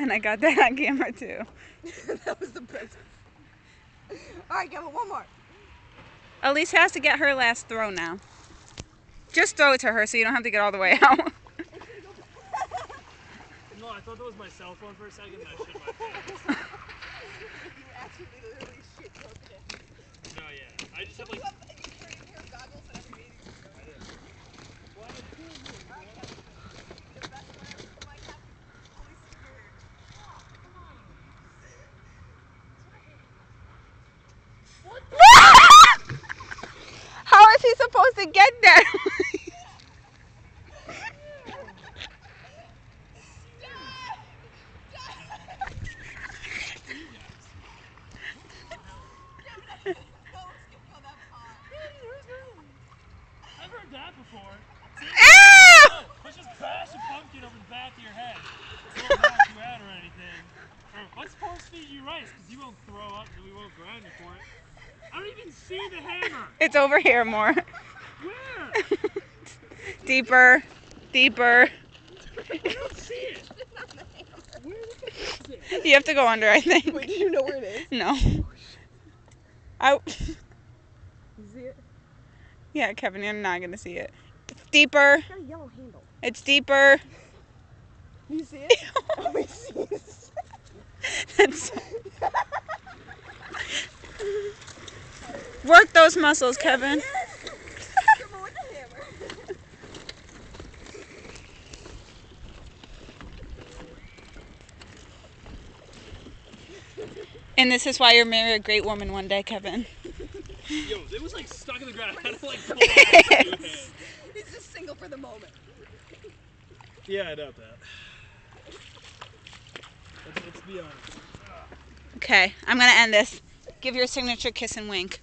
And I got that on camera too. That was the best. Alright, give it one more. Elise has to get her last throw now. Just throw it to her so you don't have to get all the way out. No, I thought that was my cell phone for a second. I shit my pants. You actually literally shit your pants. No, yeah. I just have like. You wear goggles at every meeting. I did. Well, I had two of them. Alright, Kevin. The best one ever. You might have fully submerged. What the? How is he supposed to get there? I've heard that before. Ew! Let's just bash a pumpkin over the back of your head. It won't knock you out or anything. Or let's force feed you rice because you won't throw up and we won't grind you for it. I don't even see the hammer. It's over here more. Where? Deeper. Deeper. I don't see it. Where the fuck is it? You have to go under, I think. Wait, do you know where it is? No. You see it? Yeah, Kevin, you're not going to see it. It's deeper. It's got a yellow handle. It's deeper. You see it? Oh, I see it. That's... Work those muscles, Kevin. Someone with a hammer. And this is why you're marry a great woman one day, Kevin. Yo, it was like stuck in the ground. I had to like pull it out with two hands. He's just single for the moment. Yeah, I doubt that. Let's be honest. Okay, I'm going to end this. Give your signature kiss and wink.